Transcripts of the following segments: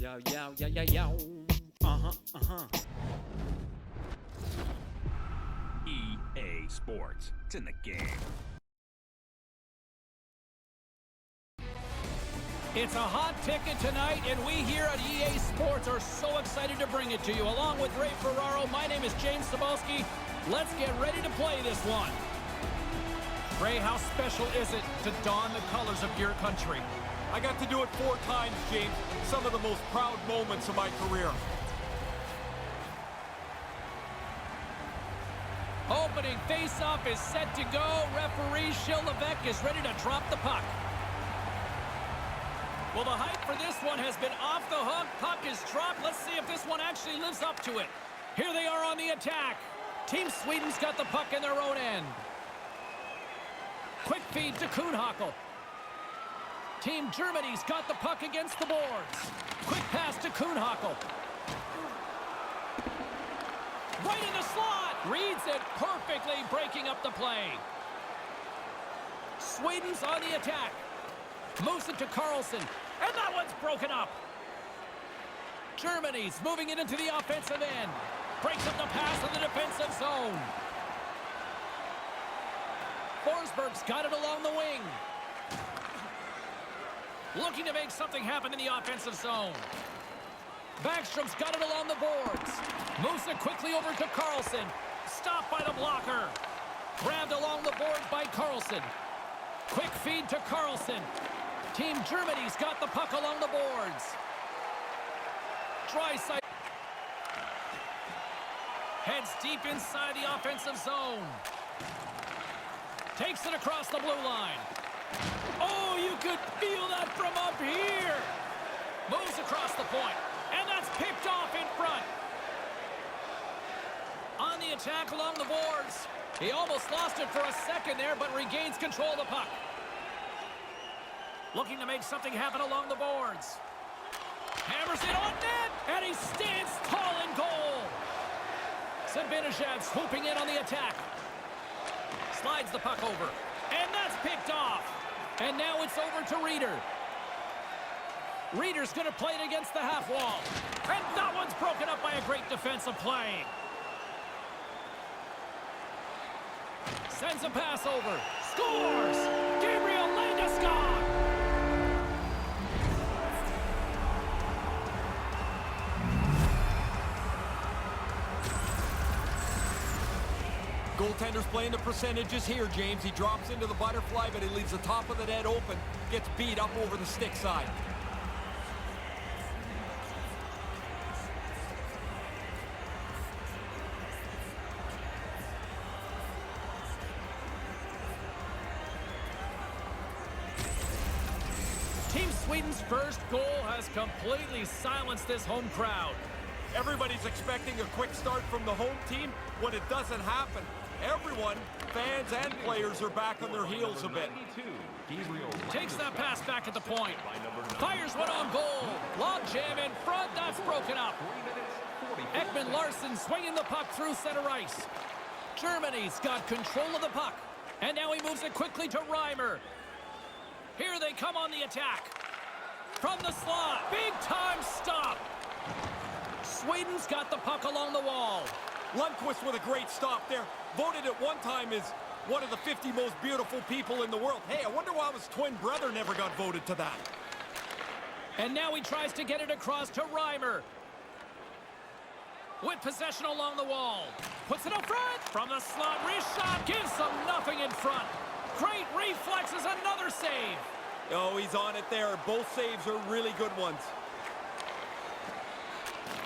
Yow, yow, yow, yow, yow. EA Sports. It's in the game. It's a hot ticket tonight, and we here at EA Sports are so excited to bring it to you. Along with Ray Ferraro, my name is James Cebulski. Let's get ready to play this one. Ray, how special is it to don the colors of your country? I got to do it 4 times, James. Some of the most proud moments of my career. Opening face-off is set to go. Referee Shilevek is ready to drop the puck. Well, the hype for this one has been off the hook. Puck is dropped. Let's see if this one actually lives up to it. Here they are on the attack. Team Sweden's got the puck in their own end. Quick feed to Kuhnhackl. Team Germany's got the puck against the boards. Quick pass to Kuhnhackl. Right in the slot. Reads it perfectly, breaking up the play. Sweden's on the attack. Moves it to Carlson. And that one's broken up. Germany's moving it into the offensive end. Breaks up the pass in the defensive zone. Forsberg's got it along the wing. Looking to make something happen in the offensive zone. Backstrom's got it along the boards. Moves it quickly over to Carlson. Stopped by the blocker. Grabbed along the boards by Carlson. Quick feed to Carlson. Team Germany's got the puck along the boards. Draisaitl heads deep inside the offensive zone. Takes it across the blue line. Oh, you could feel that from up here. Moves across the point. And that's picked off in front. On the attack along the boards. He almost lost it for a second there, but regains control of the puck. Looking to make something happen along the boards. Hammers it on net, and he stands tall in goal. Zibanejad swooping in on the attack. Slides the puck over, and that's picked off. And now it's over to Reeder. Reeder's going to play it against the half wall. And that one's broken up by a great defensive play. Sends a pass over. Scores! Gabriel Landeskog! Goaltender's playing the percentages here, James. He drops into the butterfly, but he leaves the top of the net open. Gets beat up over the stick side. Team Sweden's first goal has completely silenced this home crowd. Everybody's expecting a quick start from the home team. When it doesn't happen, everyone, fans and players, are back on their heels a bit. Takes that pass back at the point. Fires one on goal. Long jam in front. That's broken up. Ekman Larsson swinging the puck through center ice. Germany's got control of the puck. And now he moves it quickly to Reimer. Here they come on the attack. From the slot. Big time stop. Sweden's got the puck along the wall. Lundqvist with a great stop there. Voted at one time as one of the 50 most beautiful people in the world. Hey, I wonder why his twin brother never got voted to that. And now he tries to get it across to Reimer. With possession along the wall. Puts it up front. From the slot, wrist shot. Gives them nothing in front. Great reflexes, another save. Oh, he's on it there. Both saves are really good ones.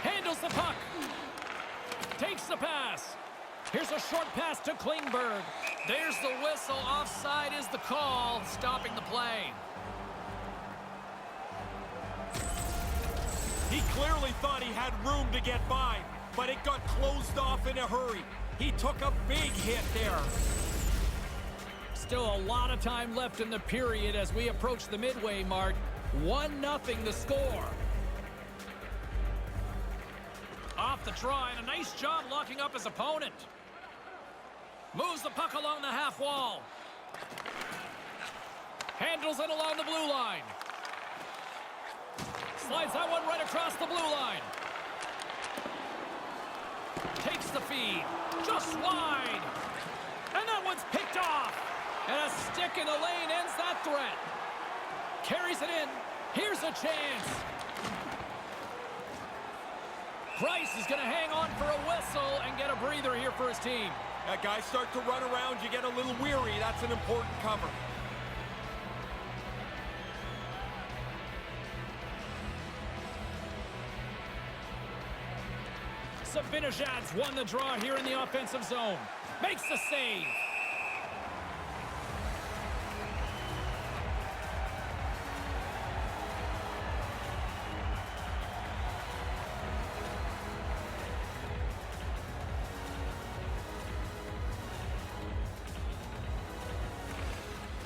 Handles the puck. Takes the pass. Here's a short pass to Klingberg. There's the whistle. Offside is the call, stopping the play. He clearly thought he had room to get by, but it got closed off in a hurry. He took a big hit there. Still a lot of time left in the period as we approach the midway mark. 1-0 the score. Off the try, and a nice job locking up his opponent. Moves the puck along the half wall. Handles it along the blue line. Slides that one right across the blue line. Takes the feed. Just wide. And that one's picked off. And a stick in the lane ends that threat. Carries it in. Here's a chance. Price is going to hang on for a whistle and get a breather here for his team. That guys start to run around, you get a little weary. That's an important cover. Zibanejad's won the draw here in the offensive zone. Makes the save.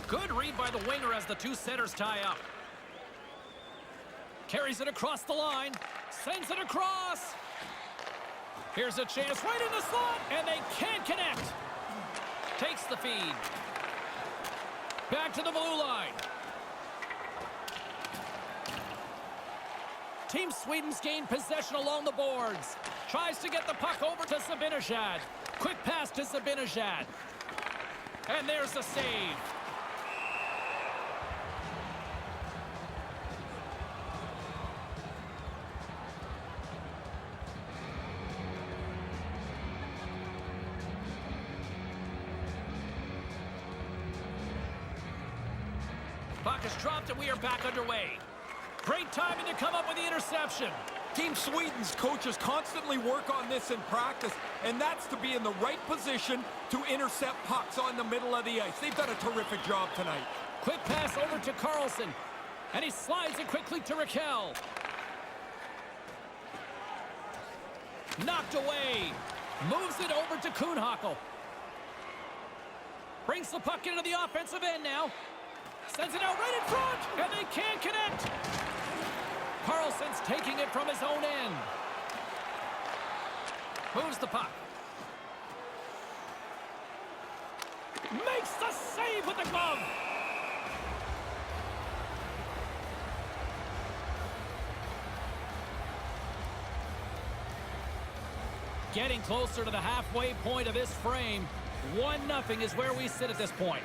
Good read by the winger as the two centers tie up. Carries it across the line. Sends it across. Here's a chance right in the slot, and they can't connect. Takes the feed. Back to the blue line. Team Sweden's gained possession along the boards. Tries to get the puck over to Zibanejad. Quick pass to Zibanejad. And there's the save. Puck is dropped and we are back underway. Great timing to come up with the interception. Team Sweden's coaches constantly work on this in practice, and that's to be in the right position to intercept pucks on the middle of the ice. They've done a terrific job tonight. Quick pass over to Carlson, and he slides it quickly to Raquel. Knocked away. Moves it over to Kuhnhackl. Brings the puck into the offensive end now. Sends it out right in front, and they can't connect. Carlson's taking it from his own end. Moves the puck. Makes the save with the glove. Getting closer to the halfway point of this frame. 1-0 is where we sit at this point.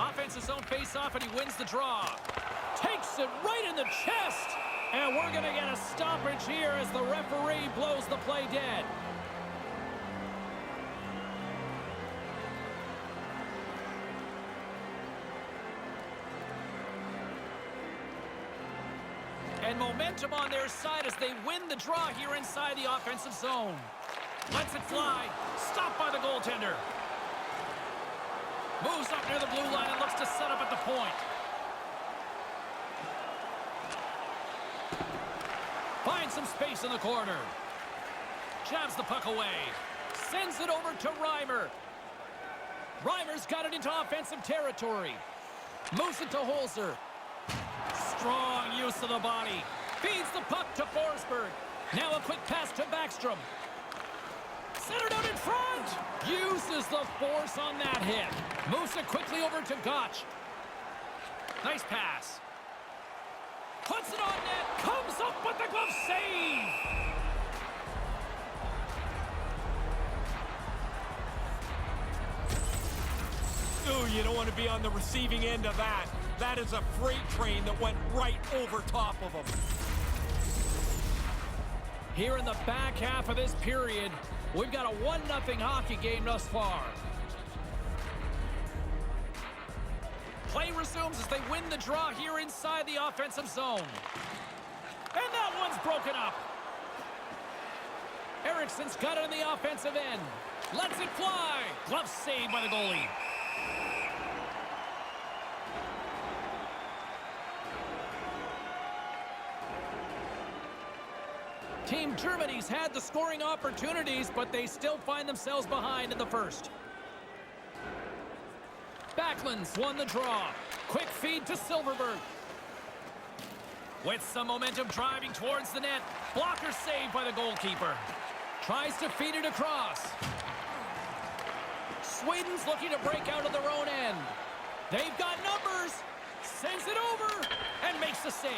Offensive zone face-off, and he wins the draw. Takes it right in the chest. And we're going to get a stoppage here as the referee blows the play dead. And momentum on their side as they win the draw here inside the offensive zone. Lets it fly. Stopped by the goaltender. Moves up near the blue line and looks to set up at the point. Finds some space in the corner. Jabs the puck away. Sends it over to Reimer. Reimer's got it into offensive territory. Moves it to Holzer. Strong use of the body. Feeds the puck to Forsberg. Now a quick pass to Backstrom. Centered out in front. Uses the force on that hit. Moves it quickly over to Gotch. Nice pass. Puts it on net. Comes up with the glove save. Ooh, you don't want to be on the receiving end of that. That is a freight train that went right over top of him. Here in the back half of this period, we've got a 1-0 hockey game thus far. Play resumes as they win the draw here inside the offensive zone. And that one's broken up. Eriksson's got it in the offensive end. Lets it fly. Glove saved by the goalie. Team Germany's had the scoring opportunities, but they still find themselves behind in the first. Backlund's won the draw. Quick feed to Silverberg. With some momentum driving towards the net. Blocker saved by the goalkeeper. Tries to feed it across. Sweden's looking to break out of their own end. They've got numbers. Sends it over and makes the save.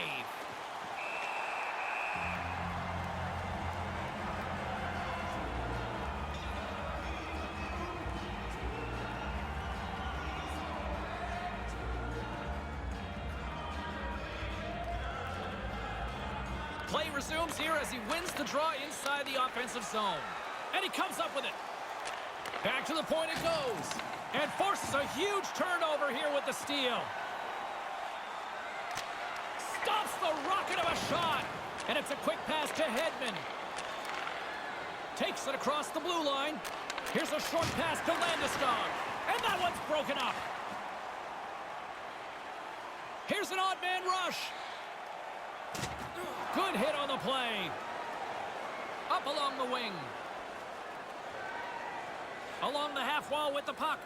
Play resumes here as he wins the draw inside the offensive zone. And he comes up with it. Back to the point it goes. And forces a huge turnover here with the steal. Stops the rocket of a shot. And it's a quick pass to Hedman. Takes it across the blue line. Here's a short pass to Landeskog. And that one's broken up. Here's an odd man rush. Good hit on the play. Up along the wing. Along the half wall with the puck.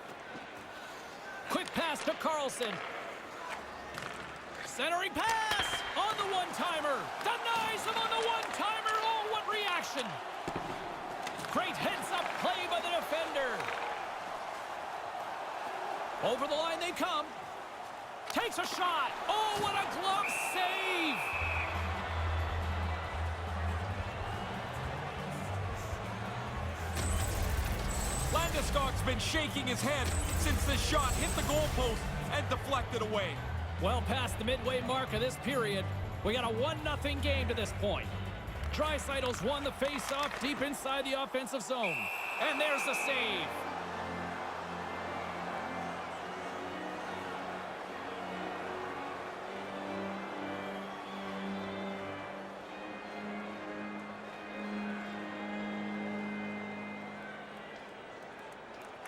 Quick pass to Carlson. Centering pass on the one-timer. Denies him on the one-timer. Oh, what reaction. Great heads-up play by the defender. Over the line they come. Takes a shot. Oh, what a glove save. Landeskog's been shaking his head since this shot hit the goalpost and deflected away. Well past the midway mark of this period, we got a 1-0 game to this point. Draisaitl's won the face-off deep inside the offensive zone. And there's the save.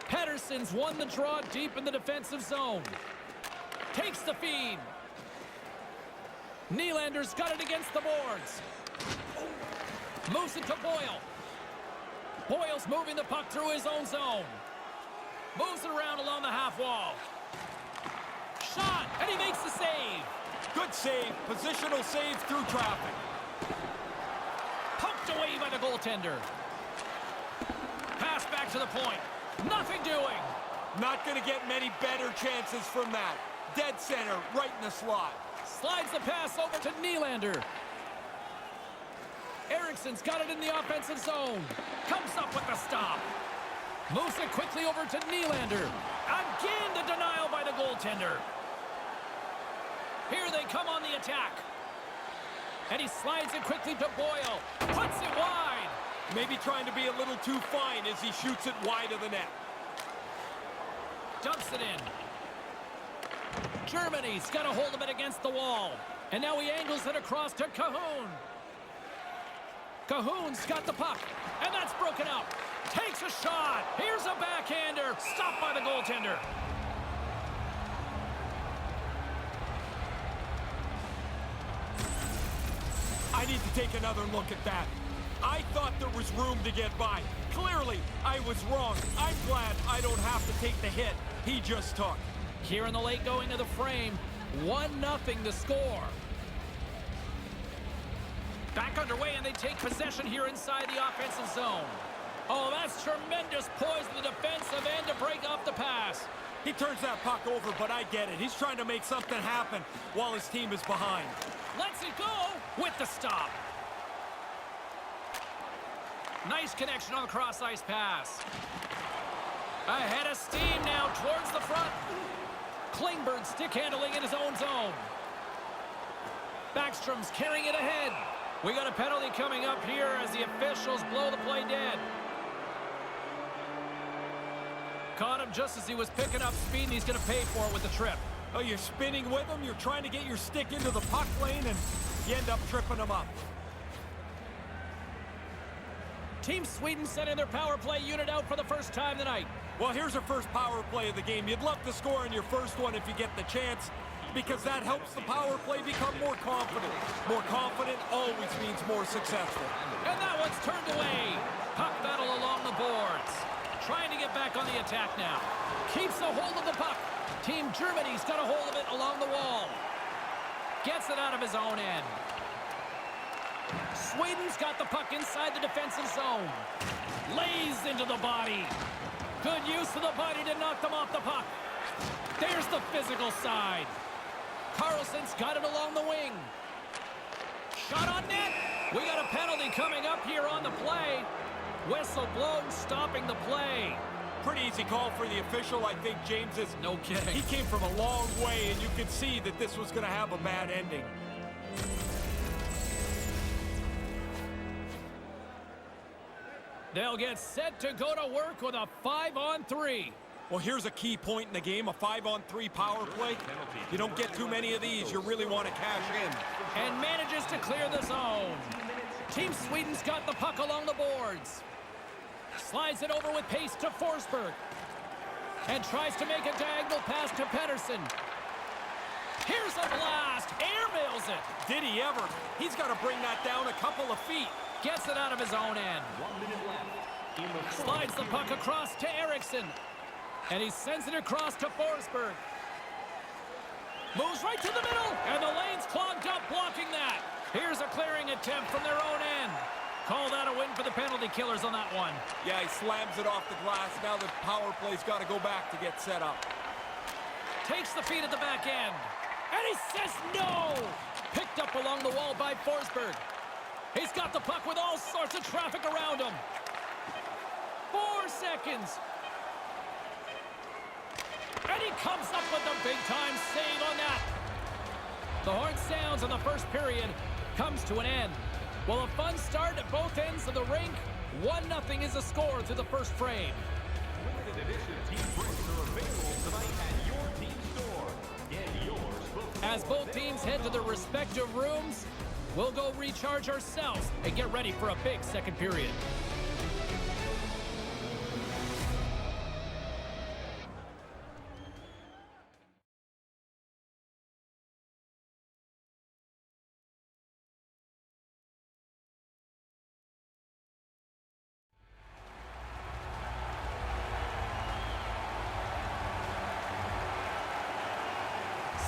Pettersson's won the draw deep in the defensive zone. Takes the feed. Nylander's got it against the boards. Moves it to Boyle. Boyle's moving the puck through his own zone. Moves it around along the half wall. Shot, and he makes the save. Good save. Positional save through traffic. Poked away by the goaltender. Pass back to the point. Nothing doing. Not going to get many better chances from that. Dead center, right in the slot. Slides the pass over to Nylander. Eriksson's got it in the offensive zone. Comes up with the stop. Moves it quickly over to Nylander. Again, the denial by the goaltender. Here they come on the attack. And he slides it quickly to Boyle. Puts it wide. Maybe trying to be a little too fine as he shoots it wide of the net. Dumps it in. Germany's got a hold of it against the wall. And now he angles it across to Cahoon. Cahoon's got the puck. And that's broken up. Takes a shot. Here's a backhander. Stopped by the goaltender. I need to take another look at that. I thought there was room to get by. Clearly, I was wrong. I'm glad I don't have to take the hit he just took. Here in the late going of the frame, 1-0 to score. Back underway, and they take possession here inside the offensive zone. Oh, that's tremendous poise in the defensive end to break off the pass. He turns that puck over, but I get it. He's trying to make something happen while his team is behind. Lets it go with the stop. Nice connection on the cross-ice pass. Ahead of steam now towards the front. Klingberg stick handling in his own zone. Backstrom's carrying it ahead. We got a penalty coming up here as the officials blow the play dead. Caught him just as he was picking up speed, and he's going to pay for it with the trip. Oh, you're spinning with him. You're trying to get your stick into the puck lane, and you end up tripping him up. Team Sweden sending their power play unit out for the first time tonight. Well, here's our first power play of the game. You'd love to score in your first one if you get the chance, because that helps the power play become more confident. More confident always means more successful. And that one's turned away. Puck battle along the boards. Trying to get back on the attack now. Keeps a hold of the puck. Team Germany's got a hold of it along the wall. Gets it out of his own end. Sweden's got the puck inside the defensive zone. Lays into the body. Good use of the body to knock them off the puck. There's the physical side. Carlson's got it along the wing. Shot on net. We got a penalty coming up here on the play. Whistle blown, stopping the play. Pretty easy call for the official, I think, James. Is no kidding. He came from a long way, and you could see that this was going to have a bad ending. They'll get set to go to work with a 5-on-3. Well, here's a key point in the game, a 5-on-3 power play. You don't get too many of these. You really want to cash in. And manages to clear the zone. Team Sweden's got the puck along the boards. Slides it over with pace to Forsberg. And tries to make a diagonal pass to Pettersson. Here's a blast. Airmails it. Did he ever? He's got to bring that down a couple of feet. Gets it out of his own end. 1 minute left. Slides the puck across to Eriksson. And he sends it across to Forsberg. Moves right to the middle. And the lane's clogged up, blocking that. Here's a clearing attempt from their own end. Call that a win for the penalty killers on that one. Yeah, he slams it off the glass. Now the power play's got to go back to get set up. Takes the feed at the back end. And he says no! Picked up along the wall by Forsberg. He's got the puck with all sorts of traffic around him. 4 seconds. And he comes up with a big-time save on that. The horn sounds in the first period. Comes to an end. Well, a fun start at both ends of the rink. 1-0 is the score through the first frame. Limited edition team drinks are available tonight at your team store. Get yours before As both teams head to their respective rooms, we'll go recharge ourselves and get ready for a big second period.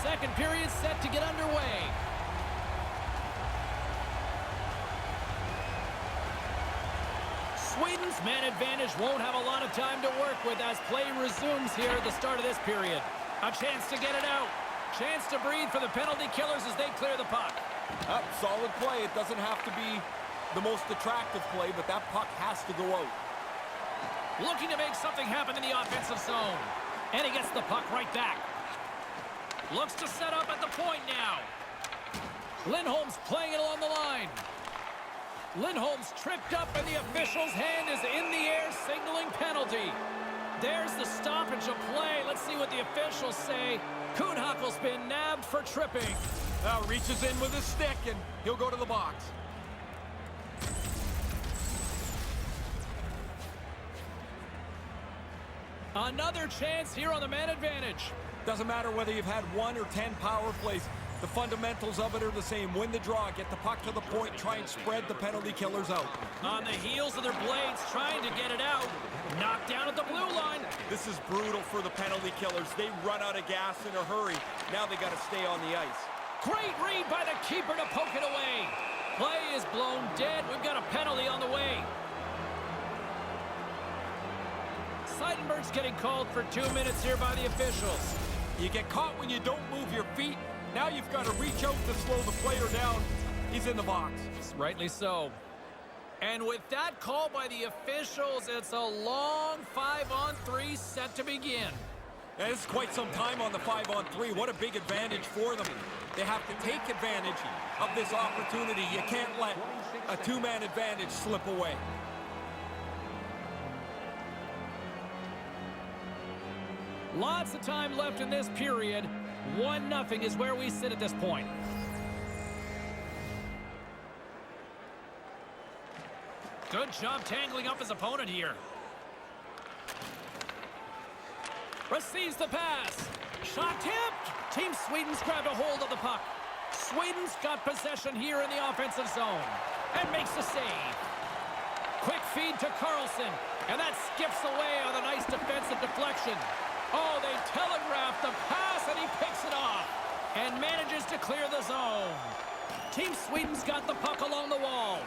Second period set to get underway. Sweden's man advantage won't have a lot of time to work with as play resumes here at the start of this period. A chance to get it out. Chance to breathe for the penalty killers as they clear the puck. Solid play. It doesn't have to be the most attractive play, but that puck has to go out. Looking to make something happen in the offensive zone. And he gets the puck right back. Looks to set up at the point now. Lindholm's playing it along the line. Lindholm's tripped up and the official's hand is in the air signaling penalty. There's the stoppage of play. Let's see what the officials say. Kuhnhackle's been nabbed for tripping. Now reaches in with his stick and he'll go to the box. Another chance here on the man advantage. Doesn't matter whether you've had 1 or 10 power plays. The fundamentals of it are the same. Win the draw, get the puck to the point, try and spread the penalty killers out. On the heels of their blades, trying to get it out. Knocked down at the blue line. This is brutal for the penalty killers. They run out of gas in a hurry. Now they got to stay on the ice. Great read by the keeper to poke it away. Play is blown dead. We've got a penalty on the way. Seidenberg's getting called for 2 minutes here by the officials. You get caught when you don't move your feet. Now you've got to reach out to slow the player down. He's in the box. Rightly so. And with that call by the officials, it's a long 5-on-3 set to begin. And it's quite some time on the 5-on-3. What a big advantage for them. They have to take advantage of this opportunity. You can't let a 2-man advantage slip away. Lots of time left in this period. 1-0 is where we sit at this point. Good job tangling up his opponent here. Receives the pass. Shot tipped. Team Sweden's grabbed a hold of the puck. Sweden's got possession here in the offensive zone. And makes the save. Quick feed to Carlson. And that skips away on a nice defensive deflection. Oh, they telegraphed the pass, and he picks it off. And manages to clear the zone. Team Sweden's got the puck along the wall.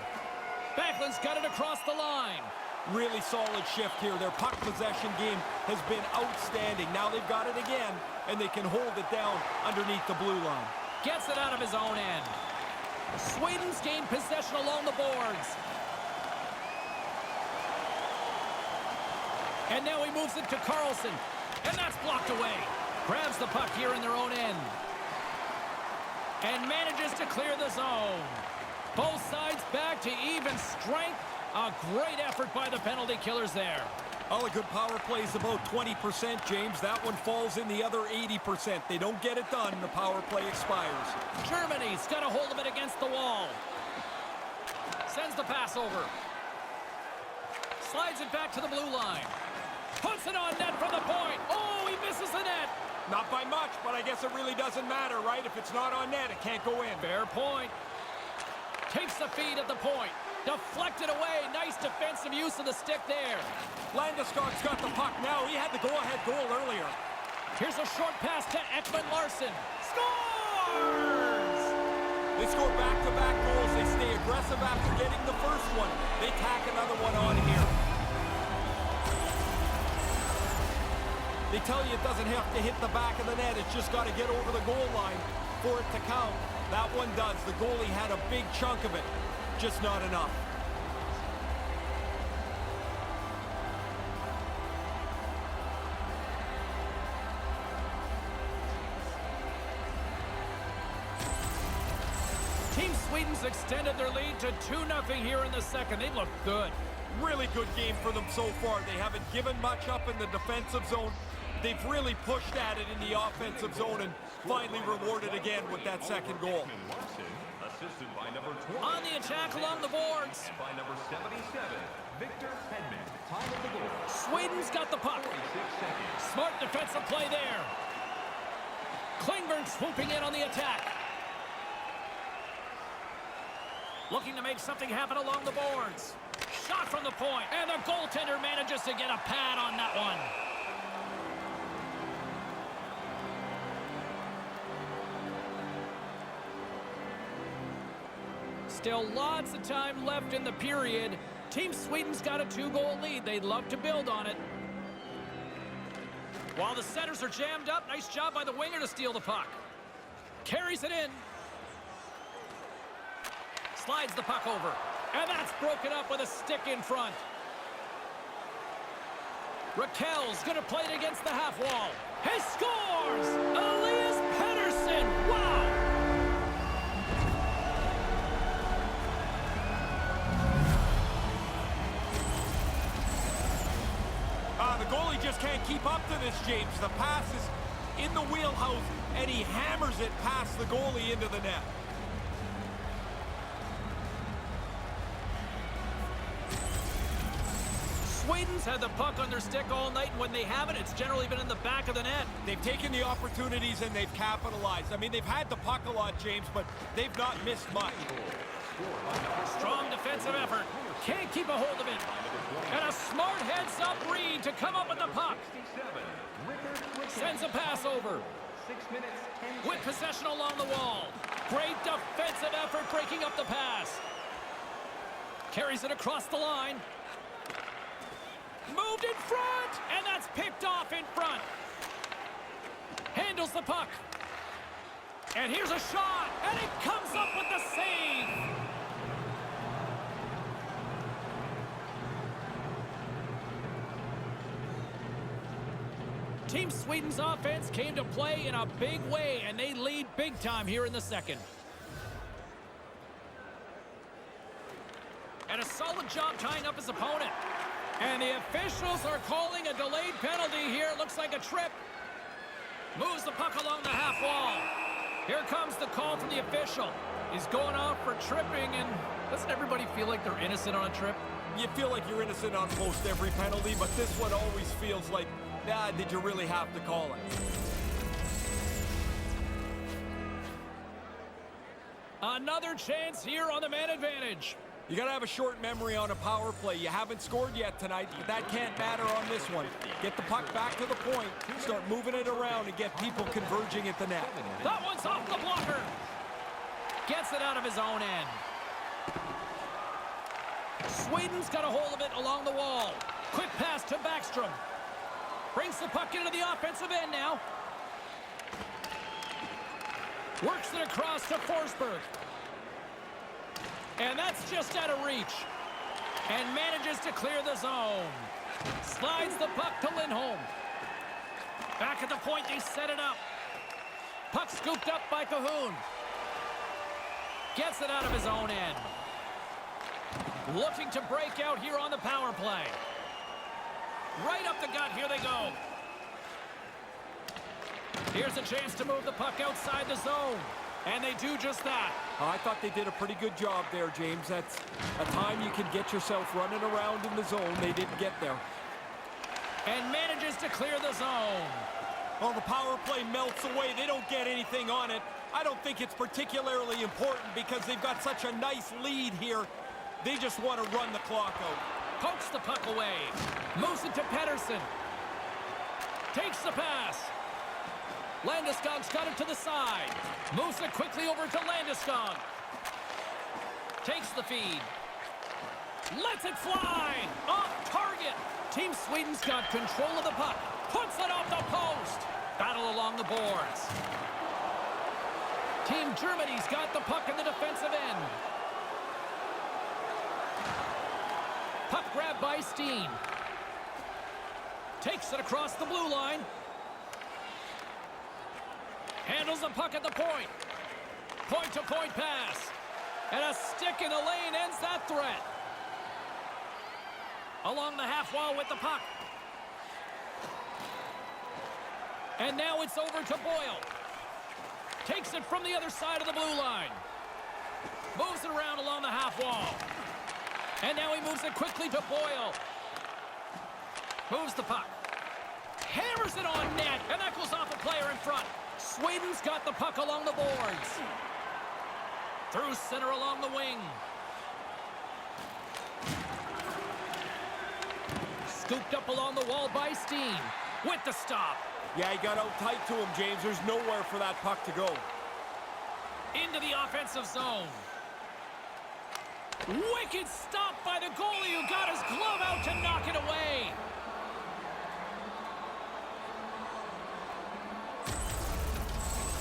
Backlund's got it across the line. Really solid shift here. Their puck possession game has been outstanding. Now they've got it again, and they can hold it down underneath the blue line. Gets it out of his own end. Sweden's gained possession along the boards. And now he moves it to Carlson. And that's blocked away. Grabs the puck here in their own end. And manages to clear the zone. Both sides back to even strength. A great effort by the penalty killers there. All a good power play is about 20%, James. That one falls in the other 80%. They don't get it done, the power play expires. Germany's got a hold of it against the wall. Sends the pass over. Slides it back to the blue line. Puts it on net from the point. Oh, he misses the net. Not by much, but I guess it really doesn't matter, right? If it's not on net, it can't go in. Fair point. Takes the feed at the point. Deflected away. Nice defensive use of the stick there. Landeskog's got the puck now. He had the go-ahead goal earlier. Here's a short pass to Ekman Larsson. Scores! They score back-to-back goals. They stay aggressive after getting the first one. They tack another one on here. They tell you it doesn't have to hit the back of the net. It's just got to get over the goal line for it to count. That one does. The goalie had a big chunk of it. Just not enough. Team Sweden's extended their lead to 2-0 here in the second. They look good. Really good game for them so far. They haven't given much up in the defensive zone. They've really pushed at it in the offensive zone and finally rewarded again with that second goal. Assisted by number 20. On the attack along the boards. And by number 77, Victor Hedman. Time of the goal. Sweden's got the puck. 46 seconds. Smart defensive play there. Klingberg swooping in on the attack. Looking to make something happen along the boards. Shot from the point. And the goaltender manages to get a pad on that one. Still lots of time left in the period. Team Sweden's got a 2-goal lead. They'd love to build on it. While the centers are jammed up, nice job by the winger to steal the puck. Carries it in. Slides the puck over. And that's broken up with a stick in front. Raquel's going to play it against the half wall. He scores! Elias Pettersson! Wow! The goalie just can't keep up to this, James. The pass is in the wheelhouse, and he hammers it past the goalie into the net. Sweden's had the puck on their stick all night, and when they haven't, it's generally been in the back of the net. They've taken the opportunities, and they've capitalized. I mean, they've had the puck a lot, James, but they've not missed much. Strong defensive effort. Can't keep a hold of it. And a smart heads-up read to come up with the puck. Sends a pass over. With possession along the wall. Great defensive effort breaking up the pass. Carries it across the line. Moved in front, and that's picked off in front. Handles the puck. And here's a shot, and it comes up with the save. Team Sweden's offense came to play in a big way, and they lead big time here in the second. And a solid job tying up his opponent. And the officials are calling a delayed penalty here. Looks like a trip. Moves the puck along the half wall. Here comes the call from the official. He's going off for tripping, and doesn't everybody feel like they're innocent on a trip? You feel like you're innocent on most every penalty, but this one always feels like, nah, did you really have to call it? Another chance here on the man advantage. You got to have a short memory on a power play. You haven't scored yet tonight, but that can't matter on this one. Get the puck back to the point, start moving it around, and get people converging at the net. That one's off the blocker. Gets it out of his own end. Sweden's got a hold of it along the wall. Quick pass to Backstrom. Brings the puck into the offensive end now. Works it across to Forsberg. And that's just out of reach. And manages to clear the zone. Slides the puck to Lindholm. Back at the point, they set it up. Puck scooped up by Cahoon. Gets it out of his own end. Looking to break out here on the power play. Right up the gut, here they go. Here's a chance to move the puck outside the zone. And they do just that. I thought they did a pretty good job there, James. That's a time you can get yourself running around in the zone. They didn't get there. And manages to clear the zone. Well, the power play melts away. They don't get anything on it. I don't think it's particularly important because they've got such a nice lead here. They just want to run the clock out. Pokes the puck away. Moves it to Pettersson. Takes the pass. Landeskog's got it to the side. Moves it quickly over to Landeskog. Takes the feed. Lets it fly. Off target. Team Sweden's got control of the puck. Puts it off the post. Battle along the boards. Team Germany's got the puck in the defensive end. Puck grab by Steen. Takes it across the blue line. Handles the puck at the point. Point-to-point pass. And a stick in the lane ends that threat. Along the half wall with the puck. And now it's over to Boyle. Takes it from the other side of the blue line. Moves it around along the half wall. And now he moves it quickly to Boyle. Moves the puck. Hammers it on net. And that goes off a player in front. Sweden's got the puck along the boards. Through center along the wing. Scooped up along the wall by Steen. With the stop. Yeah, he got out tight to him, James. There's nowhere for that puck to go. Into the offensive zone. Wicked stop by the goalie who got his glove out to knock it away.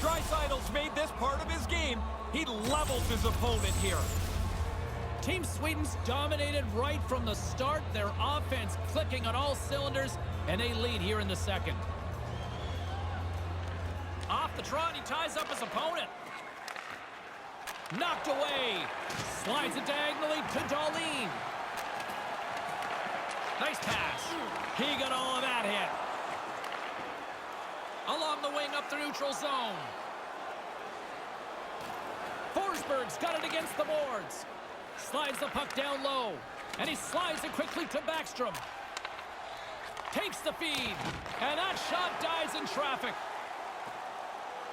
Draisaitl's made this part of his game. He levels his opponent here. Team Sweden's dominated right from the start. Their offense clicking on all cylinders, and they lead here in the second. Off the trot, he ties up his opponent. Knocked away. Slides it diagonally to Dahlin. Nice pass. He got all of that hit. Along the wing up the neutral zone. Forsberg's got it against the boards. Slides the puck down low. And he slides it quickly to Backstrom. Takes the feed. And that shot dies in traffic.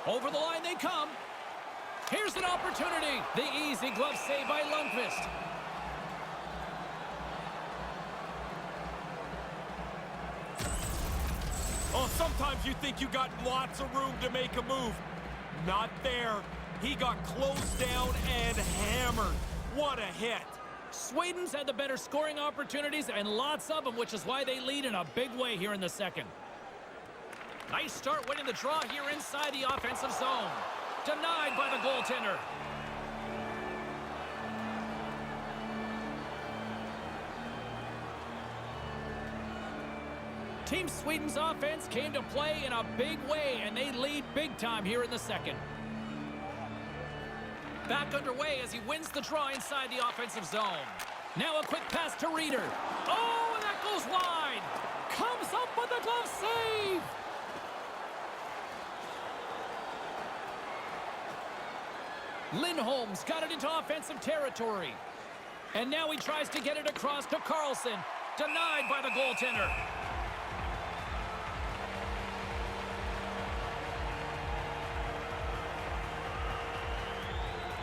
Over the line they come. Here's an opportunity. The easy glove save by Lundqvist. Oh, sometimes you think you got lots of room to make a move. Not there. He got closed down and hammered. What a hit. Sweden's had the better scoring opportunities and lots of them, which is why they lead in a big way here in the second. Nice start winning the draw here inside the offensive zone. Denied by the goaltender. Team Sweden's offense came to play in a big way, and they lead big time here in the second. Back underway as he wins the draw inside the offensive zone. Now a quick pass to Reeder. Oh, and that goes wide. Comes up with the glove save. Lindholm's got it into offensive territory. And now he tries to get it across to Carlson. Denied by the goaltender.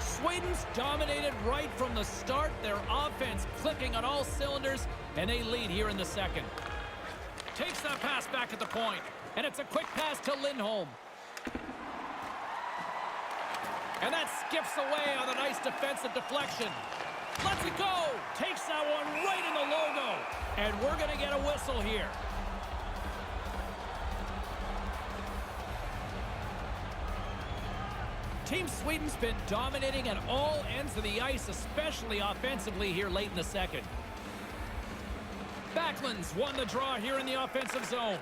Sweden's dominated right from the start. Their offense clicking on all cylinders, and they lead here in the second. Takes that pass back at the point, and it's a quick pass to Lindholm. And that skips away on a nice defensive deflection. Lets it go. Takes that one right in the logo. And we're going to get a whistle here. Team Sweden's been dominating at all ends of the ice, especially offensively here late in the second. Backlund's won the draw here in the offensive zone.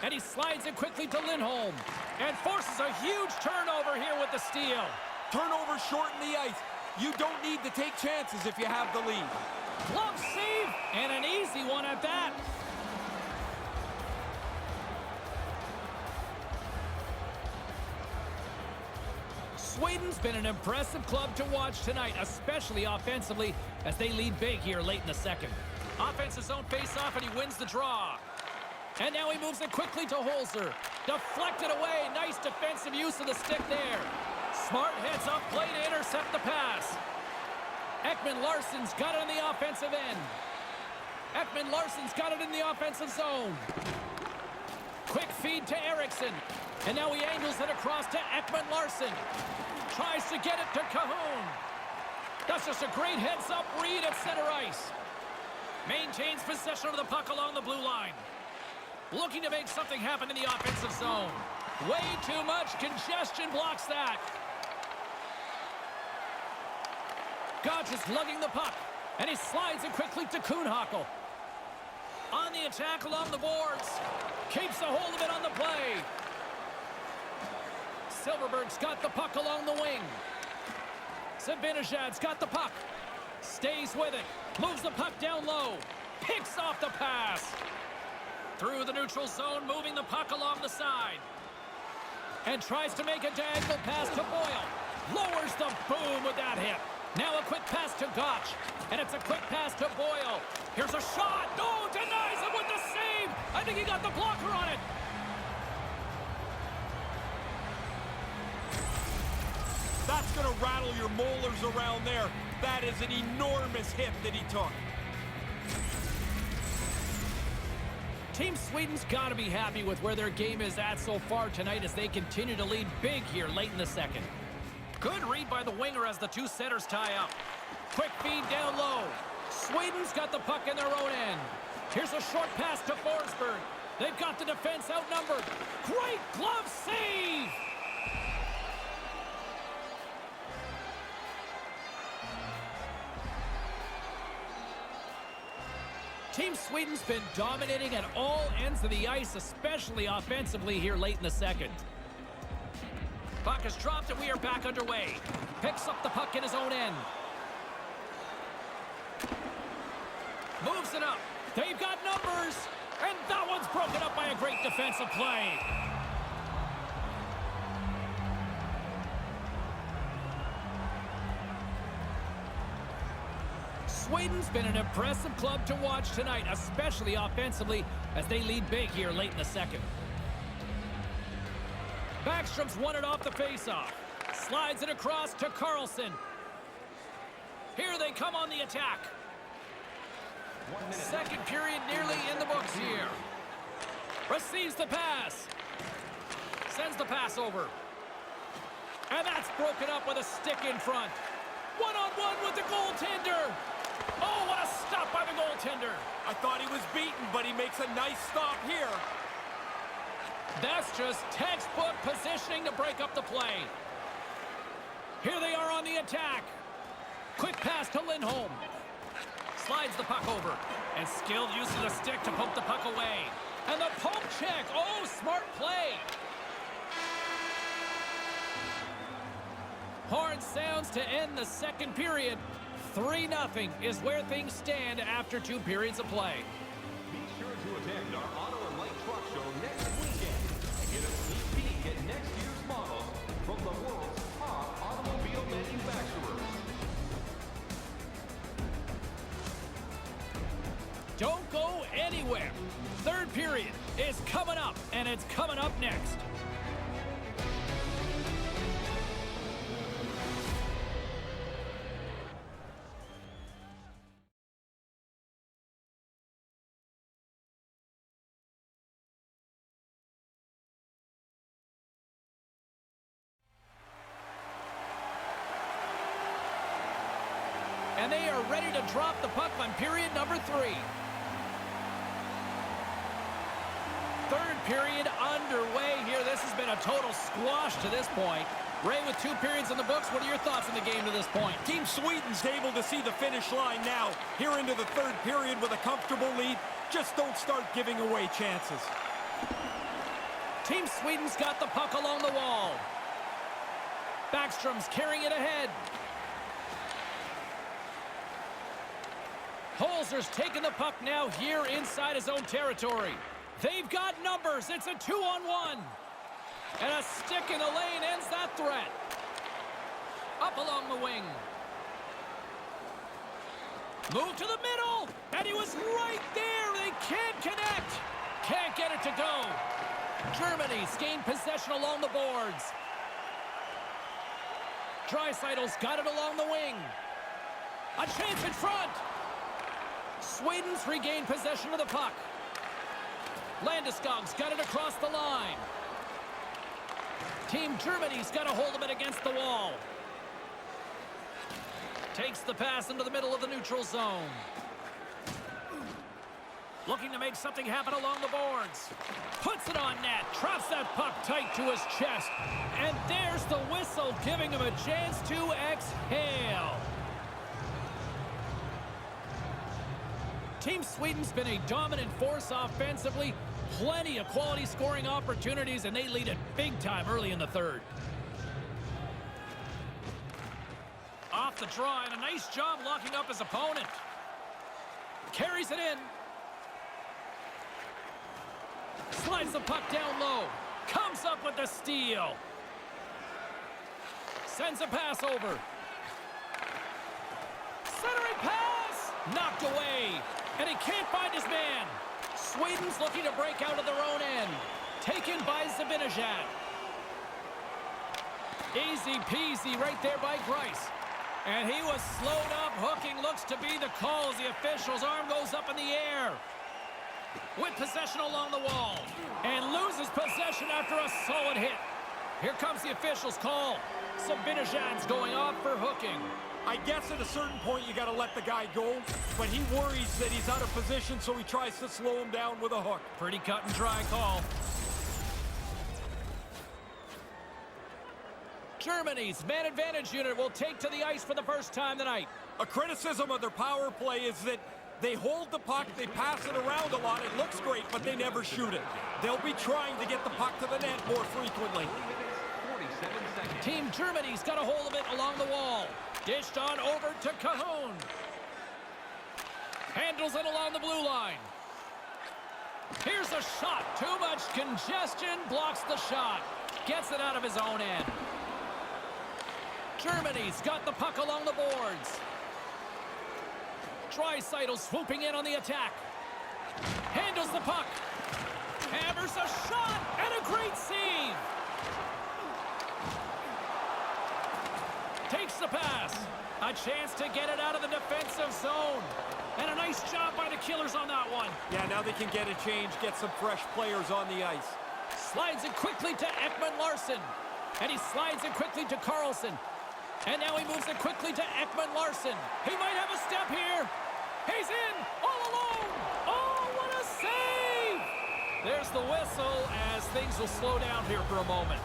And he slides it quickly to Lindholm. And forces a huge turnover here with the steal. Turnover shorten the ice. You don't need to take chances if you have the lead. Glove save, and an easy one at that. Sweden's been an impressive club to watch tonight, especially offensively, as they lead big here late in the second. Offensive zone face-off, and he wins the draw. And now he moves it quickly to Holzer. Deflected away. Nice defensive use of the stick there. Smart heads up play to intercept the pass. Ekman-Larsson's got it in the offensive end. Ekman-Larsson's got it in the offensive zone. Quick feed to Eriksson. And now he angles it across to Ekman-Larsson. Tries to get it to Cahoon. That's just a great heads-up read at center ice. Maintains possession of the puck along the blue line. Looking to make something happen in the offensive zone. Way too much congestion blocks that. Gotch is lugging the puck, and he slides it quickly to Kuhnhackl. On the attack along the boards. Keeps a hold of it on the play. Silverberg's got the puck along the wing. Zibanejad's got the puck. Stays with it. Moves the puck down low. Picks off the pass. Through the neutral zone, moving the puck along the side. And tries to make a diagonal pass to Boyle. Lowers the boom with that hit. Now a quick pass to Gotch. And it's a quick pass to Boyle. Here's a shot. No, denies him with the save. I think he got the blocker on it. That's going to rattle your molars around there. That is an enormous hit that he took. Team Sweden's got to be happy with where their game is at so far tonight as they continue to lead big here late in the second. Good read by the winger as the two centers tie up. Quick feed down low. Sweden's got the puck in their own end. Here's a short pass to Forsberg. They've got the defense outnumbered. Great glove save! Team Sweden's been dominating at all ends of the ice, especially offensively here late in the second. Puck is dropped and we are back underway. Picks up the puck in his own end. Moves it up. They've got numbers. And that one's broken up by a great defensive play. Sweden's been an impressive club to watch tonight, especially offensively, as they lead big here late in the second. Backstrom's won it off the faceoff. Slides it across to Carlson. Here they come on the attack. Second period nearly in the books here. Receives the pass. Sends the pass over. And that's broken up with a stick in front. One-on-one with the goaltender. Oh, what a stop by the goaltender. I thought he was beaten, but he makes a nice stop here. That's just textbook positioning to break up the play. Here they are on the attack. Quick pass to Lindholm. Slides the puck over. And skilled use of the stick to poke the puck away. And the poke check. Oh, smart play. Horn sounds to end the second period. 3-0 is where things stand after 2 periods of play. Be sure to attend our Auto and Light Truck Show next weekend and get a sneak peek at next year's models from the world's top automobile manufacturers. Don't go anywhere. Third period is coming up, and it's coming up next. And they are ready to drop the puck on period number 3. Third period underway here. This has been a total squash to this point. Ray, with 2 periods in the books, what are your thoughts on the game to this point? Team Sweden's able to see the finish line now. Here into the third period with a comfortable lead. Just don't start giving away chances. Team Sweden's got the puck along the wall. Backstrom's carrying it ahead. Holzer's taking the puck now here inside his own territory. They've got numbers. It's a 2-on-1. And a stick in the lane ends that threat. Up along the wing. Move to the middle. And he was right there. They can't connect. Can't get it to go. Germany's gained possession along the boards. Draisaitl's got it along the wing. A chance in front. Sweden's regained possession of the puck. Landeskog's got it across the line. Team Germany's got a hold of it against the wall. Takes the pass into the middle of the neutral zone. Looking to make something happen along the boards. Puts it on net. Traps that puck tight to his chest. And there's the whistle, giving him a chance to exhale. Team Sweden's been a dominant force offensively. Plenty of quality scoring opportunities, and they lead it big time early in the third. Off the draw, and a nice job locking up his opponent. Carries it in. Slides the puck down low. Comes up with the steal. Sends a pass over. Centering pass! Knocked away. And he can't find his man. Sweden's looking to break out of their own end. Taken by Zibanejad. Easy peasy right there by Grice. And he was slowed up. Hooking looks to be the call as the official's arm goes up in the air. With possession along the wall. And loses possession after a solid hit. Here comes the official's call. Zibanejad's going off for hooking. I guess at a certain point you got to let the guy go, but he worries that he's out of position, so he tries to slow him down with a hook. Pretty cut and dry call. Germany's man advantage unit will take to the ice for the first time tonight. A criticism of their power play is that they hold the puck, they pass it around a lot, it looks great, but they never shoot it. They'll be trying to get the puck to the net more frequently. Team Germany's got a hold of it along the wall. Dished on over to Cahoon. Handles it along the blue line. Here's a shot. Too much congestion. Blocks the shot. Gets it out of his own end. Germany's got the puck along the boards. Draisaitl swooping in on the attack. Handles the puck. Hammers a shot. And a great save. Takes the pass. A chance to get it out of the defensive zone. And a nice job by the Killers on that one. Yeah, now they can get a change, get some fresh players on the ice. Slides it quickly to Ekman-Larsson. And he slides it quickly to Carlson. And now he moves it quickly to Ekman-Larsson. He might have a step here. He's in all alone. Oh, what a save! There's the whistle as things will slow down here for a moment.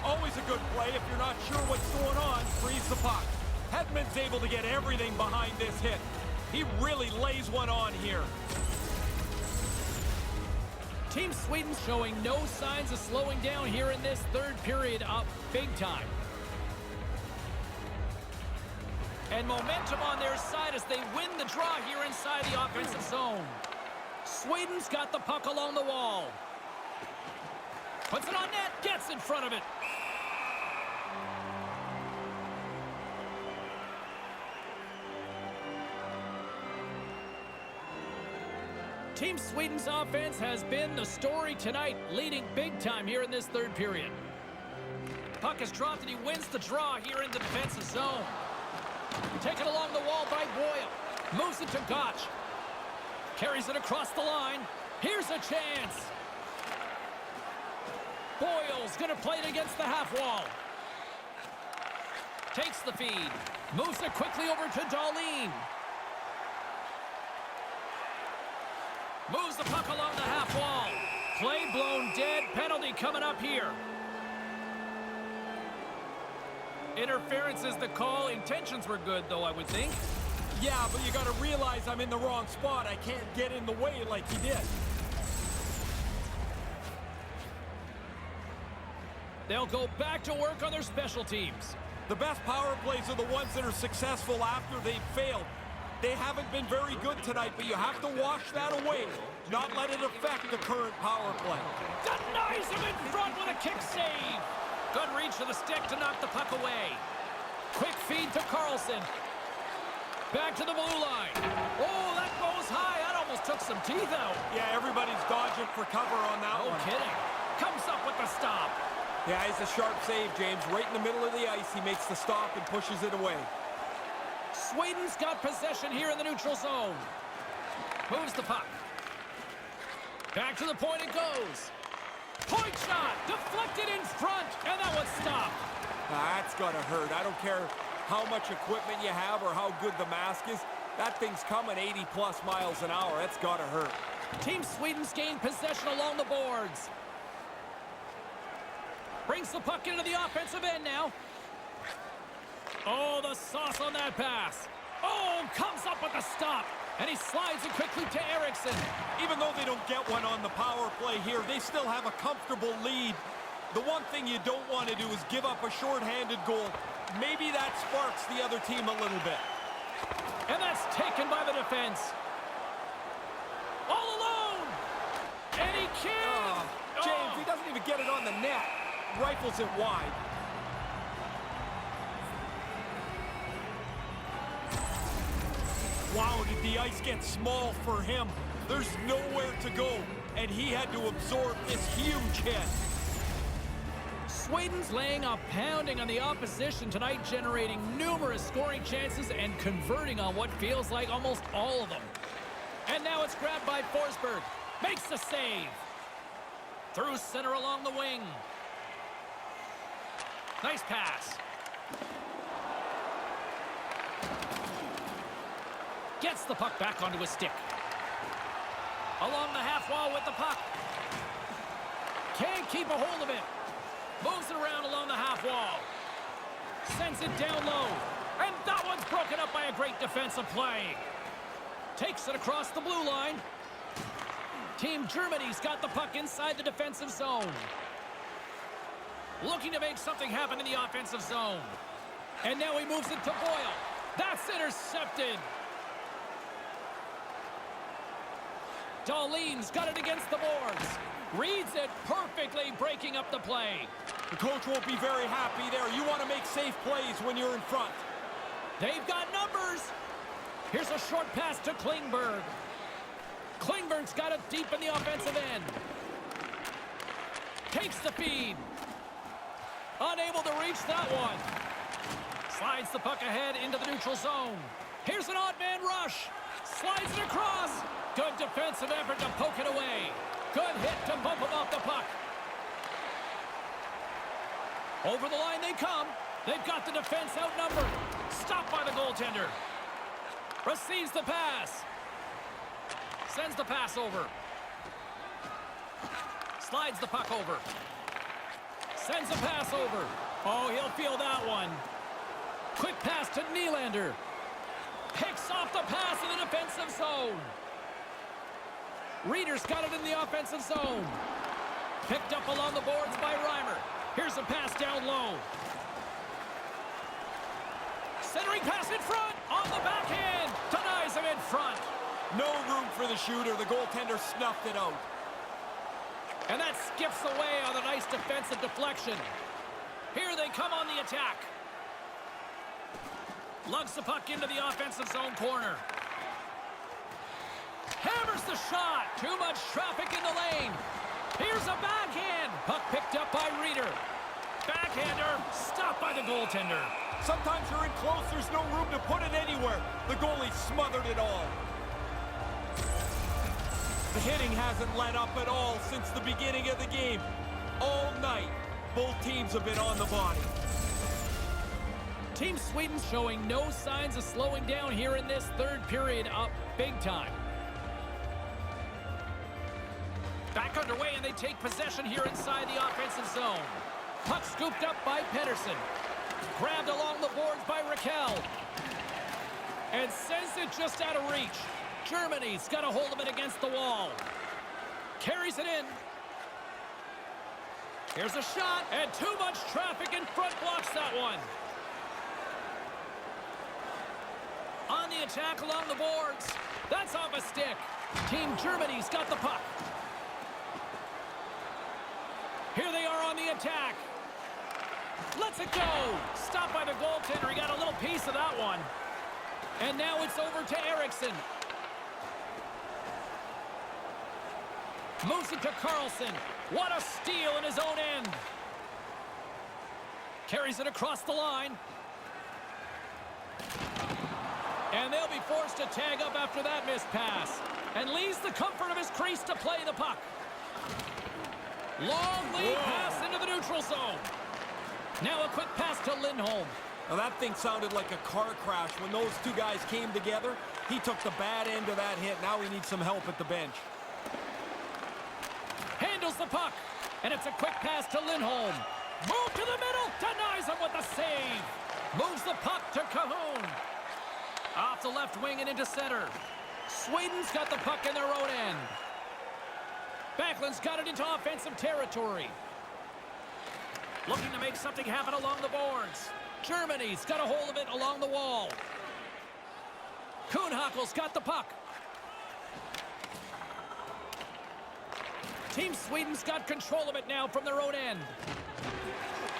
Always a good play. If you're not sure what's going on, freeze the puck. Hedman's able to get everything behind this hit. He really lays one on here. Team Sweden showing no signs of slowing down here in this third period, up big time. And momentum on their side as they win the draw here inside the offensive zone. Sweden's got the puck along the wall. Puts it on net, gets in front of it. Team Sweden's offense has been the story tonight, leading big time here in this third period. Puck is dropped and he wins the draw here in the defensive zone. Taken along the wall by Boyle. Moves it to Gotch. Carries it across the line. Here's a chance. Boyle's going to play it against the half wall. Takes the feed. Moves it quickly over to Darlene. Moves the puck along the half wall. Play blown dead. Penalty coming up here. Interference is the call. Intentions were good, though, I would think. Yeah, but you got to realize I'm in the wrong spot. I can't get in the way like he did. They'll go back to work on their special teams. The best power plays are the ones that are successful after they've failed. They haven't been very good tonight, but you have to wash that away, not let it affect the current power play. Denies him in front with a kick save. Good reach to the stick to knock the puck away. Quick feed to Carlson. Back to the blue line. Oh, that goes high. That almost took some teeth out. Yeah, everybody's dodging for cover on that one. No kidding. Comes up with the stop. Yeah, it's a sharp save, James. Right in the middle of the ice, he makes the stop and pushes it away. Sweden's got possession here in the neutral zone. Moves the puck. Back to the point it goes. Point shot, deflected in front, and that one's stopped. That's gotta hurt. I don't care how much equipment you have or how good the mask is. That thing's coming 80+ miles an hour. That's gotta hurt. Team Sweden's gained possession along the boards. Brings the puck into the offensive end now. Oh, the sauce on that pass. Oh, comes up with a stop. And he slides it quickly to Eriksson. Even though they don't get one on the power play here, they still have a comfortable lead. The one thing you don't want to do is give up a shorthanded goal. Maybe that sparks the other team a little bit. And that's taken by the defense. All alone. And he can't. James, he doesn't even get it on the net. Rifles it wide. Wow, did the ice get small for him? There's nowhere to go, and he had to absorb this huge hit. Sweden's laying a pounding on the opposition tonight, generating numerous scoring chances and converting on what feels like almost all of them. And now it's grabbed by Forsberg. Makes the save. Through center along the wing. Nice pass. Gets the puck back onto his stick. Along the half wall with the puck. Can't keep a hold of it. Moves it around along the half wall. Sends it down low. And that one's broken up by a great defensive play. Takes it across the blue line. Team Germany's got the puck inside the defensive zone. Looking to make something happen in the offensive zone. And now he moves it to Boyle. That's intercepted. Darlene's got it against the boards. Reads it perfectly, breaking up the play. The coach won't be very happy there. You want to make safe plays when you're in front. They've got numbers. Here's a short pass to Klingberg. Klingberg's got it deep in the offensive end. Takes the feed. Unable to reach that one. Slides the puck ahead into the neutral zone. Here's an odd man rush. Slides it across. Good defensive effort to poke it away. Good hit to bump him off the puck. Over the line they come. They've got the defense outnumbered. Stopped by the goaltender. Receives the pass. Sends the pass over. Slides the puck over. Sends a pass over. Oh, he'll feel that one. Quick pass to Nylander. Picks off the pass in the defensive zone. Reeder's got it in the offensive zone. Picked up along the boards by Reimer. Here's a pass down low. Centering pass in front. On the backhand. Denies him in front. No room for the shooter. The goaltender snuffed it out. And that skips away on a nice defensive deflection. Here they come on the attack. Lugs the puck into the offensive zone corner. Hammers the shot. Too much traffic in the lane. Here's a backhand. Puck picked up by Reeder. Backhander stopped by the goaltender. Sometimes you're in close. There's no room to put it anywhere. The goalie smothered it all. The hitting hasn't let up at all since the beginning of the game. All night, both teams have been on the body. Team Sweden showing no signs of slowing down here in this third period, up big time. Back underway, and they take possession here inside the offensive zone. Puck scooped up by Pedersen. Grabbed along the boards by Raquel. And sends it just out of reach. Germany's got a hold of it against the wall. Carries it in. Here's a shot, and too much traffic in front blocks that one. On the attack along the boards. That's off a stick. Team Germany's got the puck. Here they are on the attack. Lets it go. Stopped by the goaltender. He got a little piece of that one. And now it's over to Eriksson. Moves it to Carlson. What a steal in his own end. Carries it across the line. And they'll be forced to tag up after that missed pass. And leaves the comfort of his crease to play the puck. Long lead pass into the neutral zone. Now a quick pass to Lindholm. Now that thing sounded like a car crash when those two guys came together. He took the bad end of that hit. Now he needs some help at the bench. Handles the puck. And it's a quick pass to Lindholm. Move to the middle. Denies him with the save. Moves the puck to Cahoon. Off the left wing and into center. Sweden's got the puck in their own end. Backlund's got it into offensive territory. Looking to make something happen along the boards. Germany's got a hold of it along the wall. Kuhnhackl's got the puck. Team Sweden's got control of it now from their own end.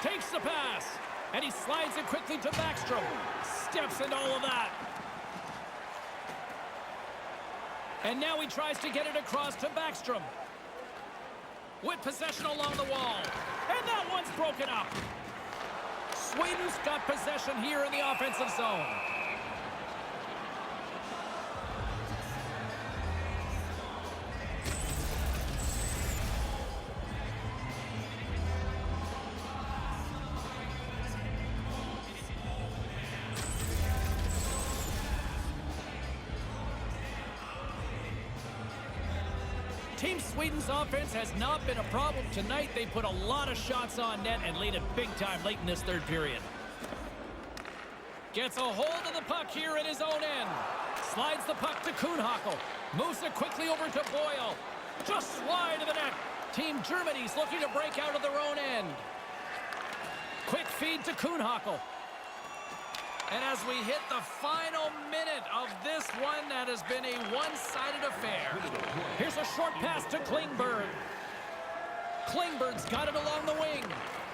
Takes the pass. And he slides it quickly to Backstrom. Steps into all of that. And now he tries to get it across to Backstrom. With possession along the wall. And that one's broken up. Sweden's got possession here in the offensive zone. Team Sweden's offense has not been a problem tonight. They put a lot of shots on net and laid it big time late in this third period. Gets a hold of the puck here in his own end. Slides the puck to Kuhnhackl. Moves it quickly over to Boyle. Just wide of the net. Team Germany's looking to break out of their own end. Quick feed to Kuhnhackl. And as we hit the final minute of this one, that has been a one-sided affair. Here's a short pass to Klingberg. Klingberg's got it along the wing.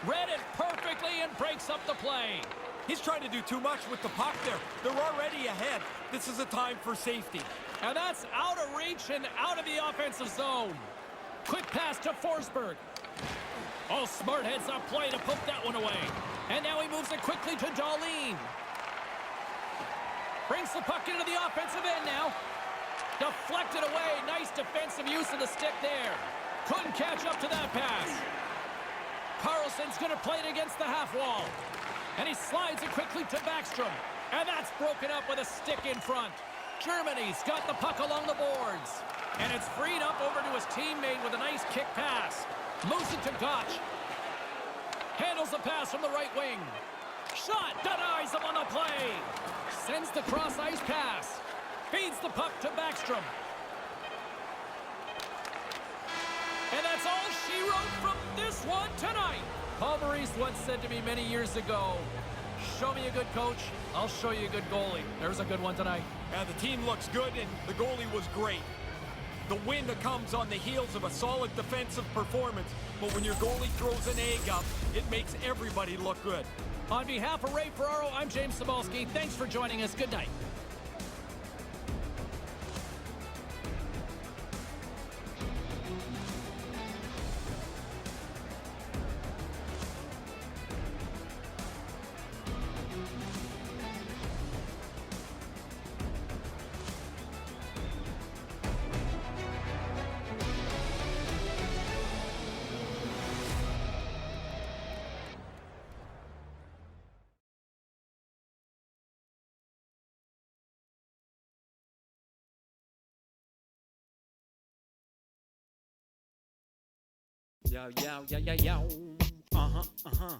Read it perfectly and breaks up the play. He's trying to do too much with the puck there. They're already ahead. This is a time for safety. And that's out of reach and out of the offensive zone. Quick pass to Forsberg. Oh, smart heads-up play to poke that one away. And now he moves it quickly to Dahlin. Brings the puck into the offensive end now. Deflected away. Nice defensive use of the stick there. Couldn't catch up to that pass. Carlson's going to play it against the half wall. And he slides it quickly to Backstrom. And that's broken up with a stick in front. Germany's got the puck along the boards. And it's freed up over to his teammate with a nice kick pass. Moves it to Gotch. Handles the pass from the right wing. Shot, denies him on the play. Sends the cross-ice pass. Feeds the puck to Backstrom. And that's all she wrote from this one tonight. Paul Maurice once said to me many years ago, show me a good coach, I'll show you a good goalie. There's a good one tonight. Yeah, the team looks good, and the goalie was great. The win that comes on the heels of a solid defensive performance, but when your goalie throws an egg up, it makes everybody look good. On behalf of Ray Ferraro, I'm James Cybulski. Thanks for joining us. Good night. Yow, yow, yow, yow, yow. Uh-huh, uh-huh.